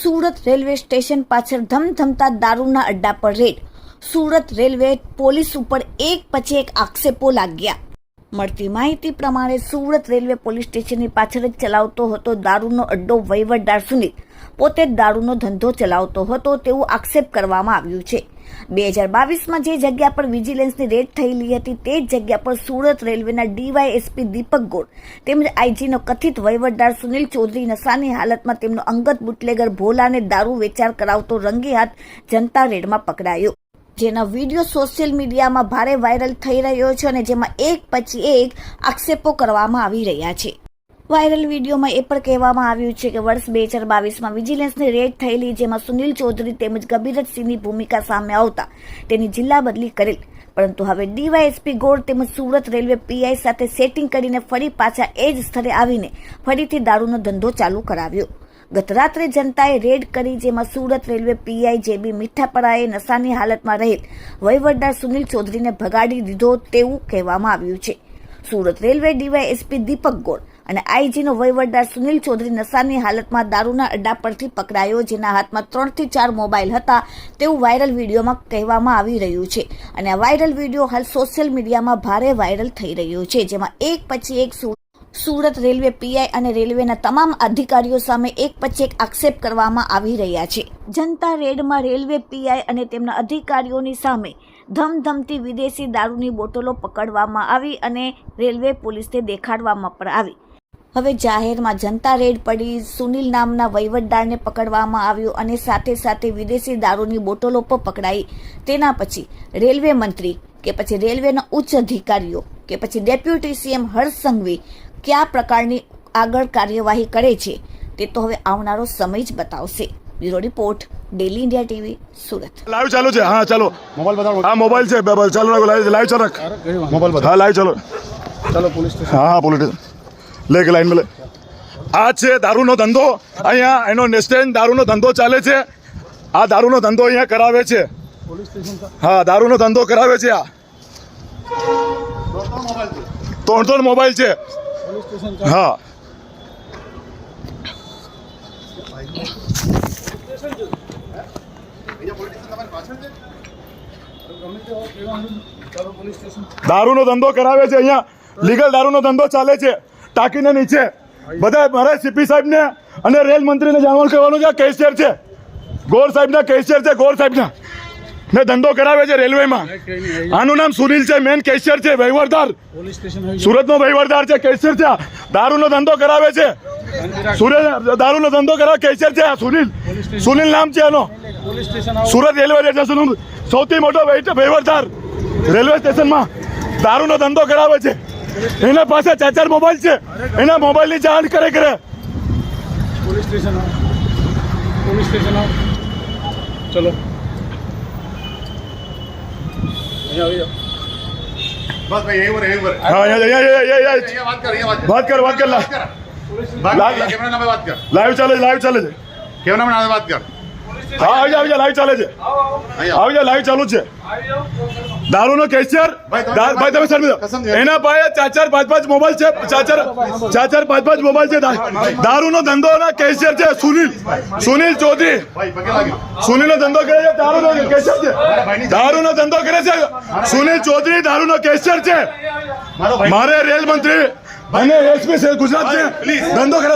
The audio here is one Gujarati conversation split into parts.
સુરત રેલવે સ્ટેશન પાછળ ધમધમતા દારૂના અડ્ડા પર રેડ. સુરત રેલવે પોલીસ ઉપર એક પછી એક આક્ષેપો લાગ્યા. મળતી માહિતી પ્રમાણે સુરત રેલવે પોલીસ સ્ટેશનની પાછળ જ ચલાવતો હતો દારૂનો અડ્ડો વહીવટદાર સુનિલ પોતે જ દારૂનો ધંધો ચલાવતો હતો તેવું આક્ષેપ કરવામાં આવ્યું છે. 2022માં જે જગ્યા પર વિજિલન્સની રેડ થયેલી હતી તે જ જગ્યા પર સુરત રેલવેના ડીવાયએસપી દીપક ગોળ તેમજ આઈજીનો કથિત વહીવટદાર સુનિલ ચૌધરી નશાની હાલતમાં તેમનો અંગત બુટલેગર ભોલાને દારૂ વેચાણ કરાવતો રંગે હાથ જનતા રેડમાં પકડાયો, જેના વિડીયો સોશિયલ મીડિયામાં ભારે વાયરલ થઈ રહ્યો છે અને જેમાં એક પછી એક આક્ષેપો કરવામાં આવી રહ્યા છે. વાયરલ વિડીયોમાં એ પણ કહેવામાં આવ્યું છે કે વર્ષ 2022માં વિજિલન્સની રેડ થયેલી જેમાં સુનિલ ચૌધરી તેમજ ગબીરતસિંહની ભૂમિકા સામે આવતા તેની જિલ્લા બદલી કરેલ, પરંતુ હવે ડીવાયએસપી ગોળ તેમજ સુરત રેલવે પીઆઈ સાથે સેટિંગ કરીને ફરી પાછા એ જ સ્થળે આવીને ફરીથી દારૂનો ધંધો ચાલુ કરાવ્યો. ગત રાત્રે જનતાએ રેડ કરી જેમાં સુરત રેલવે પીઆઈ જેબી મીઠાપરાએ નશાની હાલતમાં રહેલ વહીવટદાર સુનિલ ચૌધરીને ભગાડી દીધો તેવું કહેવામાં આવ્યું છે. સુરત રેલવે ડીવાયએસપી દીપક ગોળ અને આઈજીનો વહીવટદાર સુનિલ ચૌધરી નશાની હાલતમાં દારૂના અડ્ડા પરથી પકડાયો, જેના હાથમાં 3 થી 4 મોબાઈલ હતા તેવું વાયરલ વિડીયોમાં કહેવામાં આવી રહ્યું છે. અને આ વાયરલ વિડીયો હાલ સોશિયલ મીડિયામાં ભારે વાયરલ થઈ રહ્યો છે, જેમાં એક પછી એક સુરત રેલવે પીઆઈ અને રેલવેના તમામ અધિકારીઓ સામે એક પછી એક આક્ષેપ કરવામાં આવી રહ્યા છે. જનતા રેડમાં રેલવે પીઆઈ અને તેમના અધિકારીઓની સામે ધમધમતી વિદેશી દારૂની બોટલો પકડવામાં આવી અને રેલવે પોલીસને દેખાડવામાં પણ આવી. હવે જાહેરમાં જનતા રેડ પડી, સુનિલ નામના વહીવટદારને પકડવામાં આવ્યો અને સાથે સાથે વિદેશી દારૂની બોટલો પણ પકડાઈ. તેના પછી રેલવે મંત્રી કે પછી રેલવેના ઉચ્ચ અધિકારીઓ કે પછી ડેપ્યુટી સીએમ હર્ષ સંઘવી કયા પ્રકારની આગળ કાર્યવાહી કરે છે તે તો હવે આવનારો સમય જ બતાવશે. Bureau report, daily India TV, Surat. Live ચાલુ છે. હા ચાલો, મોબાઈલ બતાવો. હા મોબાઈલ છે, ચાલો લાઈવ ચાલો. મોબાઈલ બતાવો. હા લાઈવ ચાલો. ચાલો પોલીસ સ્ટેશન. હા પોલીસ સ્ટેશન લે કે લાઈન માં લે. આ છે દારૂનો ધંધો. અહીંયા એનો નેસ્ટેન દારૂનો ધંધો ચાલે છે. આ દારૂનો ધંધો અહીંયા કરાવે છે. હા દારૂનો ધંધો કરાવે છે. આ 3 મોબાઈલ છે. હા દારૂનો ધંધો કરાવે છે. અહીંયા લીગલ દારૂનો ધંધો ચાલે છે. ટાંકીને નીચે બધા મારે સીપી સાહેબને અને રેલ મંત્રીને જાણવાનું કહેવાનું છે. કેશિયર છે, ગોર સાહેબના કેશિયર છે. ગોર સાહેબના ને ધંધો કરાવે છે રેલવેમાં. આનું નામ સુનિલ છે, મેન કેશિયર છે, વહીવટદાર સુરતનો વહીવટદાર છે, કેશિયર છે. દારૂનો ધંધો કરાવે છે. દારૂનો ધંધો કરાવે કેશિયર છે. સુનિલ નામ છે એનો. સુરત રેલવે સ્ટેશન સૌથી મોટો વહીવટદાર રેલવે સ્ટેશનમાં દારૂનો ધંધો કરાવે છે. એના પાસે 4 મોબાઈલ છે. એના મોબાઈલની જાણ કરે પોલીસ સ્ટેશન ચલો વાત કર લાઈવ ચાલે છે. કેવના નામે વાત કર. હા આવી જા લાઈવ ચાલે છે. આવી જા લાઈવ ચાલુ છે. દારૂનો કેશિયર ભાઈ તમે સર એના પાસે 4 5 મોબાઈલ છે. 4 5 મોબાઈલ છે. દારૂનો ધંધો ના કેશિયર છે સુનિલ ચૌધરી. સુનિલનો ધંધો કરે છે. દારૂનો કેશિયર છે. દારૂનો ધંધો કરે છે સુનિલ ચૌધરી. દારૂનો કેશિયર છે. મારે રેલ મંત્રી અને એસપી ગુજરાત છે ધંધો કરે.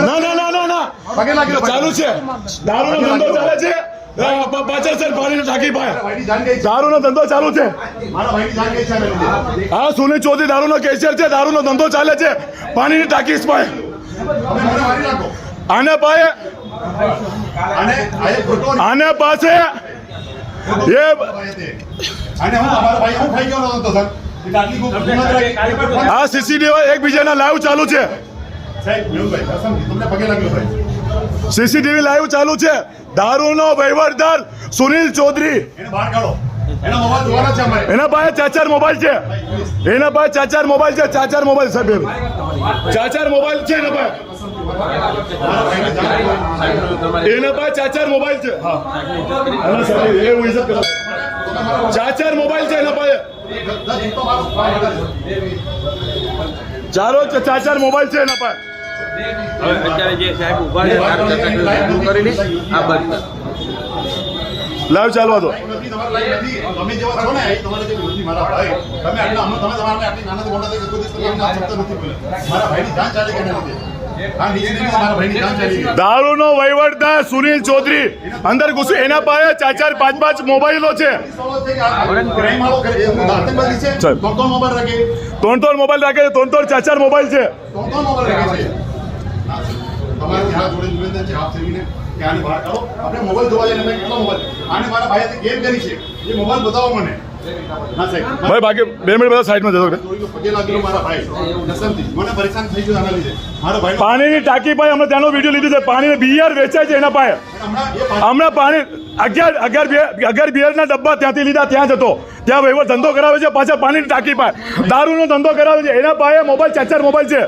ના ચાલુ છે. દારૂનો ધંધો ચાલે છે. પાછળ સર પાણીની ટાંકી પાસે દારૂનો ધંધો ચાલુ છે. હા સુનિલ ચૌધરી દારૂનો કેશિયર છે. દારૂનો ધંધો ચાલે છે પાણીની ટાંકી પાસે. આને પાસે આ સીસીટીવી એકબીજાના લાઈવ ચાલુ છે. સીસીટીવી લાઈવ ચાલુ છે. દારૂનો વહીવટદાર સુનિલ ચૌધરી એના પાસે 4 મોબાઈલ છે. એના પાસે 4 મોબાઈલ છે. 4 મોબાઈલ સાહેબ 4 મોબાઈલ છે એના પાસે. એના પાસે 4 મોબાઈલ છે. એવું હિસાબ કરો. 4 મોબાઈલ છે એના પાસે. 4 મોબાઈલ છે એના પાસે. હવે અત્યારે જે સાહેબ ઉભા છે તારું ચર્ચા દૂર કરેલી આ બંધ લાઈવ ચાલવા દો. તમે જેવા છો ને એ તમારે જે વિરોધી મારા ભાઈ તમે આટલા તમે તમારા આટલી નાના મોટા થઈ કોઈ દિવસ તમને આ શબ્દ નથી બોલ્યા મારા ભાઈની જાન ચાલી ગઈ નથી આ નીચે મારા ભાઈની જાન ચાલી ગઈ દારૂનો વહીવટદાર સુનિલ ચૌધરી અંદર ઘૂસી એના પાસે 4-4, 5-5 મોબાઈલો છે. ક્રાઇમ વાળો કરે આતંકવાદી છે સાહેબ. ત્રણ મોબાઈલ રાખે 3-3 મોબાઈલ રાખે છે, 3-3, 4-4 મોબાઈલ છે. ત્રણ મોબાઈલ રાખે છે તમારે ત્યાં જોડે નિવેદન છે આપ સેવીને કે આને બહાર કાઢો આપણે મોબાઈલ જોવા જઈને મેં કેટલો મોબાઈલ આને મારા ભાઈએ ગેમ કરી છે એ મોબાઈલ બતાવો મને ના સાહેબ ભાઈ બાકી 2 મિનિટ બધા સાઈડમાં જતો. પગે લાગેલો મારા ભાઈ કસમથી મને પરેશાન થઈ ગયો આના લીધે મારા ભાઈ પાણીની ટાંકી પાસે અમે ત્યાંનો વિડીયો લીધો છે. પાણીની બિયર વેચાય છે એના પાસે. હમણાં પાણી 11 બિયરના ડબ્બા ત્યાંથી લીધા, ત્યાં જતો, ત્યાં વહીવટ ધંધો કરાવે છે. પાછા પાણીની ટાંકી પાસે દારૂનો ધંધો કરાવે છે. એના પાસે મોબાઈલ 4-4 મોબાઈલ છે.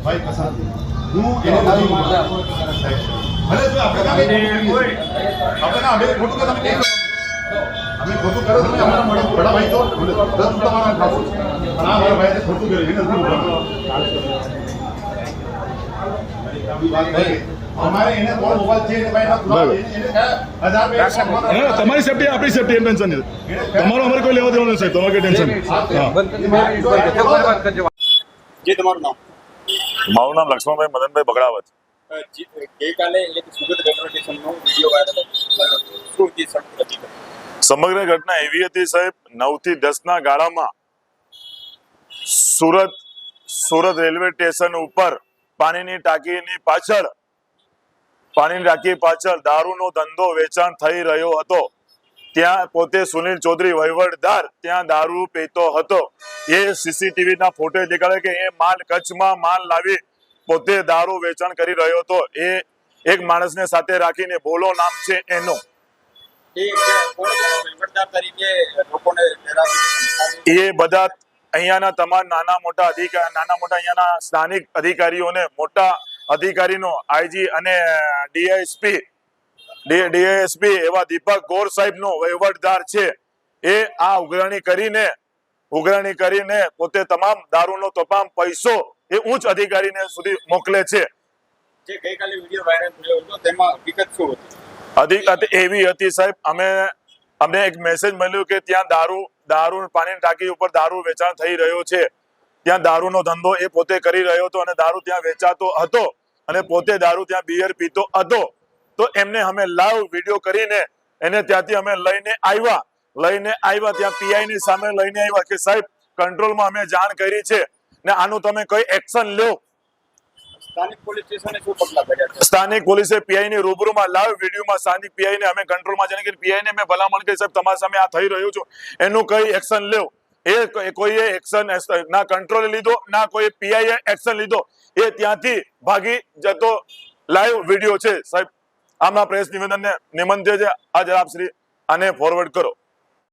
ભાઈ કસમથી હું એને નથી ભલે જો આપણે અમે ખોટું કે તમે કેમ અમે ખોટું કરો તમે અમારા બડા ભાઈ છો દસ તમારા ખાસો આ મારા ભાઈ ખોટું કર્યું એને નથી અમારે એને કોણ મોબાઈલ છે એને ભાઈ એને કયા 1000 તમારી સેફટી આપણી સેફટી એમ ટેન્શન નથી. તમારું અમારે કોઈ લેવા દેવાનું સાહેબ, તમારે કઈ ટેન્શન નહીં. જે તમારું નામ મારું નામ લક્ષ્મણભાઈ મદનભાઈ બગડાવત. ગઈકાલે એક સુરત રેલવે સ્ટેશનનો વિડીયો વાયરલ શું હતી હકીકત? સમગ્ર ઘટના એવી હતી સાહેબ, 9 થી 10 ના ગાળામાં સુરત રેલવે સ્ટેશન ઉપર પાણીની ટાંકી પાછળ દારૂનો ધંધો વેચાણ થઈ રહ્યો હતો. ત્યાં પોતે સુનિલ ચૌધરી વહીવટદાર ત્યાં દારૂ પીતો હતો. એ સીસીટીવી ના ફોટો દેખાડે કે એ કચ્છમાં માલ લાવી પોતે દારૂ વેચાણ કરી રહ્યો હતો. એ એક માણસને સાથે રાખીને બોલો નામ છે એનો. એ બધા અહીંયાના તમામ નાના મોટા અહીંયાના સ્થાનિક અધિકારીઓને મોટા અધિકારીનો આઈજી અને ડીએસપી એવા દીપક ગોર સાહેબનો વહીવટદાર છે. એ આ ઉઘરાણી કરીને પોતે તમામ દારૂનો તમામ પૈસો એ ઉચ્ચ અધિકારીને સુધી મોકલે છે. જે ગઈકાલે વિડીયો વાયરલ થયો હતો તેમાં હકીકત શું હતી? હકીકત એવી હતી સાહેબ, અમને એક મેસેજ મળ્યો કે ત્યાં દારૂ પાણીની ટાંકી ઉપર દારૂ વેચાણ થઈ રહ્યો છે. ત્યાં દારૂનો ધંધો એ પોતે કરી રહ્યો હતો અને દારૂ ત્યાં વેચાતો હતો અને પોતે દારૂ ત્યાં બિયર પીતો હતો. તો એમને અમે લાઈવ વિડીયો કરીને એને ત્યાંથી અમે લઈને આવ્યા ત્યાં પીઆઈ ની સામે લઈને આવ્યા કે સાહેબ કંટ્રોલમાં અમે જાણ કરી છે ને આનું તમે કઈ એક્શન લો. સ્થાનિક પોલીસ સ્ટેશને શું પગલાં ભર્યા? સ્થાનિક પોલીસે પીઆઈ ની રૂબરૂમાં લાઈવ વિડીયોમાં સ્થાનિક પીઆઈ ને અમે કંટ્રોલમાં જઈને પીઆઈ ને મેં ભલામણ કરી સાહેબ તમારી સામે આ થઈ રહ્યું છે એનું કઈ એક્શન લો. એ કોઈએ એક્શન ના કંટ્રોલ લીધો ના કોઈ પીઆઈ એક્શન લીધો. એ ત્યાંથી ભાગી જતો લાઈવ વિડીયો છે સાહેબ. આમના પ્રેસ નિવેદનને નિમંત્રણ છે. આ જરા આપ શ્રી આને ફોરવર્ડ કરો.